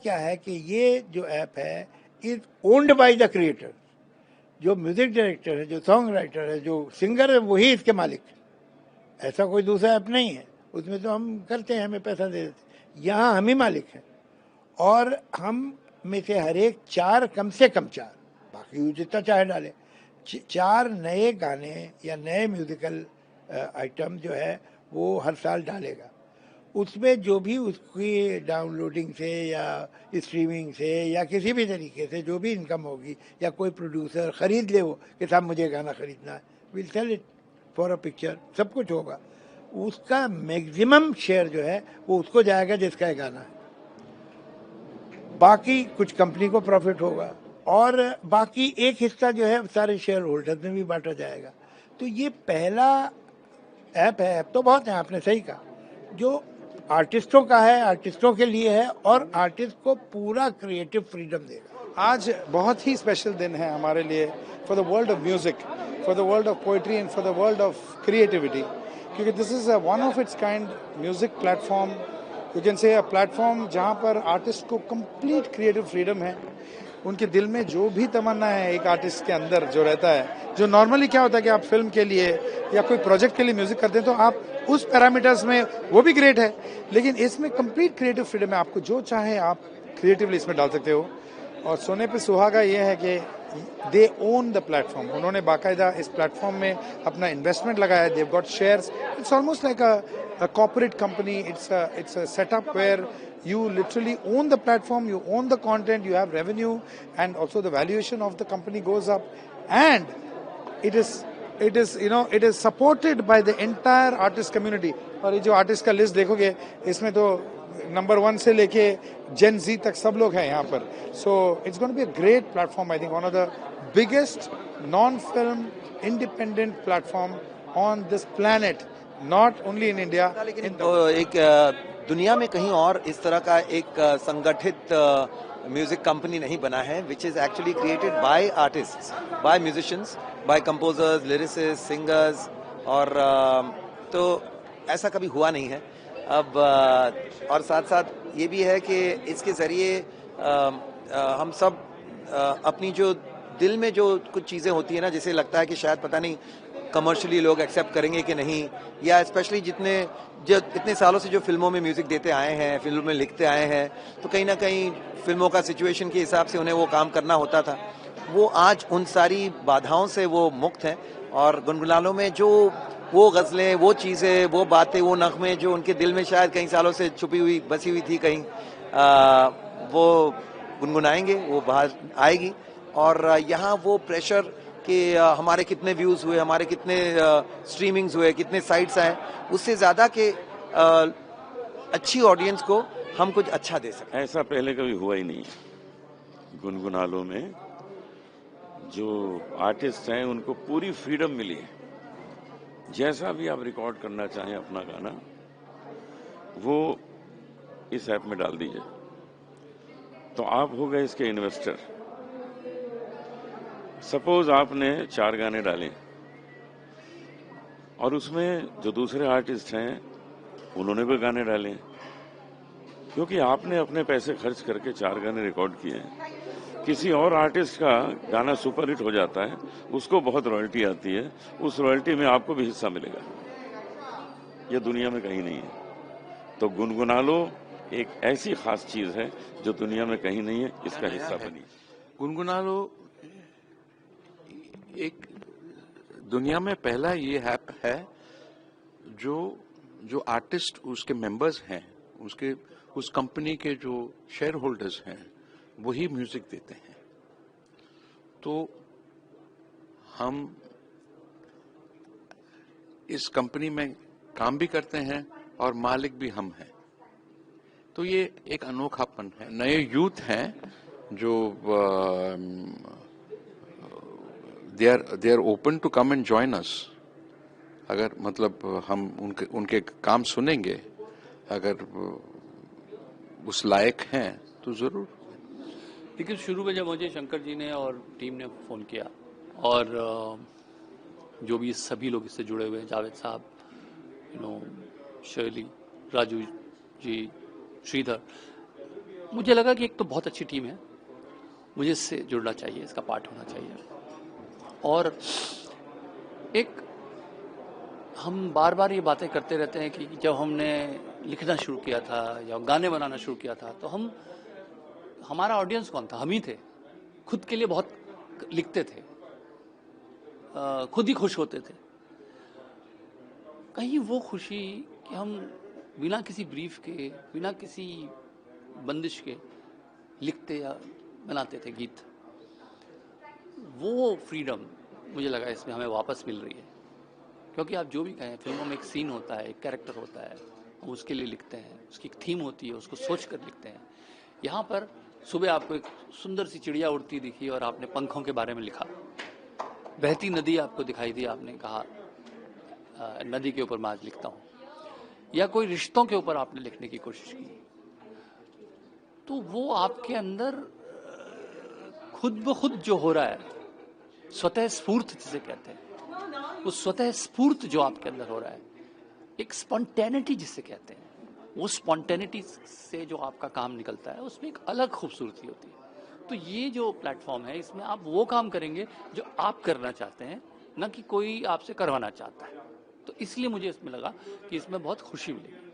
क्या है कि ये जो ऐप है is owned by the creator. जो म्यूजिक डायरेक्टर है, जो सॉन्ग राइटर है, जो सिंगर है, वही इसके मालिक है। ऐसा कोई दूसरा ऐप नहीं है। उसमें तो हम करते हैं, हमें पैसा दे देते। यहाँ हम ही मालिक हैं और हम में से हर एक चार, कम से कम चार, बाकी जितना चाहे डाले, चार नए गाने या नए म्यूजिकल आइटम जो है वो हर साल डालेगा। उसमें जो भी उसकी डाउनलोडिंग से या स्ट्रीमिंग से या किसी भी तरीके से जो भी इनकम होगी, या कोई प्रोड्यूसर ख़रीद ले वो कि साहब मुझे गाना ख़रीदना है, will sell it for a picture, सब कुछ होगा। उसका मैक्सिमम शेयर जो है वो उसको जाएगा जिसका ये गाना है। बाकी कुछ कंपनी को प्रॉफिट होगा और बाकी एक हिस्सा जो है सारे शेयर होल्डर्स में भी बांटा जाएगा। तो ये पहला ऐप है। ऐप तो बहुत है, आपने सही कहा, जो आर्टिस्टों का है, आर्टिस्टों के लिए है और आर्टिस्ट को पूरा क्रिएटिव फ्रीडम देगा। आज बहुत ही स्पेशल दिन है हमारे लिए, for the world of music, for the world of poetry and for the world of creativity, क्योंकि this is one of its kind music platform, you can say a platform जहां पर आर्टिस्ट को complete creative freedom है। उनके दिल में जो भी तमन्ना है एक आर्टिस्ट के अंदर जो रहता है, जो नॉर्मली क्या होता है कि आप फिल्म के लिए या कोई प्रोजेक्ट के लिए म्यूजिक करते हैं तो आप उस पैरामीटर्स में वो भी ग्रेट है, लेकिन इसमें कंप्लीट क्रिएटिव फ्रीडम है। आपको जो चाहे आप क्रिएटिवली इसमें डाल सकते हो। और सोने पे सुहागा ये है कि दे ओन द प्लेटफॉर्म। उन्होंने बाकायदा इस प्लेटफॉर्म में अपना इन्वेस्टमेंट लगाया, they've got shares. It's almost like a corporate company. It's a setup where you literally own the platform, you own the content, you have revenue, and also the valuation of the company goes up, and it is it is supported by the entire artist community. और ये जो artist का list देखोगे इसमें तो number 1 से लेके जेन जी तक सब लोग हैं यहाँ पर। So it's going to be a great platform, I think one of the biggest non film independent platform on this planet, not only in India. एक दुनिया में कहीं और इस तरह का एक संगठित म्यूजिक कंपनी नहीं बना है, which is actually created by artists, by musicians, by composers, lyricist, singers. और तो ऐसा कभी हुआ नहीं है। अब और साथ साथ ये भी है कि इसके जरिए हम सब अपनी जो दिल में जो कुछ चीजें होती है ना, जिसे लगता है कि शायद पता नहीं कमर्शियली लोग एक्सेप्ट करेंगे कि नहीं, या स्पेशली इतने सालों से जो फिल्मों में म्यूजिक देते आए हैं, फिल्मों में लिखते आए हैं, तो कहीं ना कहीं फिल्मों का सिचुएशन के हिसाब से उन्हें वो काम करना होता था। वो आज उन सारी बाधाओं से वो मुक्त हैं और गुनगुनालों में जो वो गजलें, वो चीजें, वो बातें, वो नगमे जो उनके दिल में शायद कई सालों से छुपी हुई, बसी हुई थी कहीं, वो गुनगुनाएंगे, वो बाहर आएगी। और यहाँ वो प्रेशर कि हमारे कितने व्यूज हुए, हमारे कितने स्ट्रीमिंग्स हुए, कितने साइट्स आए, उससे ज्यादा कि अच्छी ऑडियंस को हम कुछ अच्छा दे सकें। ऐसा पहले कभी हुआ ही नहीं। गुनगुनालों में जो आर्टिस्ट हैं उनको पूरी फ्रीडम मिली है, जैसा भी आप रिकॉर्ड करना चाहें अपना गाना वो इस ऐप में डाल दीजिए, तो आप हो गए इसके इन्वेस्टर। सपोज आपने 4 गाने डाले और उसमें जो दूसरे आर्टिस्ट हैं उन्होंने भी गाने डाले, क्योंकि आपने अपने पैसे खर्च करके 4 गाने रिकॉर्ड किए हैं। किसी और आर्टिस्ट का गाना सुपर हिट हो जाता है, उसको बहुत रॉयल्टी आती है, उस रॉयल्टी में आपको भी हिस्सा मिलेगा। यह दुनिया में कहीं नहीं है। तो गुनगुना लो एक ऐसी खास चीज है जो दुनिया में कहीं नहीं है, इसका हिस्सा बनी। गुनगुना लो एक दुनिया में पहला ये ऐप है जो आर्टिस्ट, उसके मेंबर्स हैं, उस कंपनी के जो शेयर होल्डर्स हैं, वही म्यूजिक देते हैं। तो हम इस कंपनी में काम भी करते हैं और मालिक भी हम हैं। तो ये एक अनोखापन है। नए यूथ हैं जो they are open to come and join us. अगर मतलब हम उनके काम सुनेंगे, अगर उस लायक हैं तो जरूर। लेकिन शुरू में जब मुझे शंकर जी ने और टीम ने फ़ोन किया और जो भी सभी लोग इससे जुड़े हुए हैं, जावेद साहब, शर्ली, राजू जी, श्रीधर, मुझे लगा कि एक तो बहुत अच्छी टीम है, मुझे इससे जुड़ना चाहिए, इसका पार्ट होना चाहिए। और एक हम बार बार ये बातें करते रहते हैं कि जब हमने लिखना शुरू किया था या गाने बनाना शुरू किया था तो हमारा ऑडियंस कौन था? हम ही थे। खुद के लिए बहुत लिखते थे, खुद ही खुश होते थे। कहीं वो खुशी कि हम बिना किसी ब्रीफ के, बिना किसी बंदिश के लिखते या बनाते थे गीत, वो फ्रीडम मुझे लगा इसमें हमें वापस मिल रही है। क्योंकि आप जो भी कहें, फिल्मों में एक सीन होता है, एक कैरेक्टर होता है, हम उसके लिए लिखते हैं, उसकी एक थीम होती है, उसको सोच कर लिखते हैं। यहाँ पर सुबह आपको एक सुंदर सी चिड़िया उड़ती दिखी और आपने पंखों के बारे में लिखा, बहती नदी आपको दिखाई दी, आपने कहा नदी के ऊपर मैं आज लिखता हूँ, या कोई रिश्तों के ऊपर आपने लिखने की कोशिश की, तो वो आपके अंदर खुद ब खुद जो हो रहा है, स्वतः स्फूर्त जिसे कहते हैं, वो स्वतः स्फूर्त जो आपके अंदर हो रहा है, एक स्पॉन्टेनिटी जिसे कहते हैं, वो स्पॉन्टेनिटी से जो आपका काम निकलता है उसमें एक अलग खूबसूरती होती है। तो ये जो प्लेटफॉर्म है, इसमें आप वो काम करेंगे जो आप करना चाहते हैं, न कि कोई आपसे करवाना चाहता है। तो इसलिए मुझे इसमें लगा कि इसमें बहुत खुशी मिलेगी।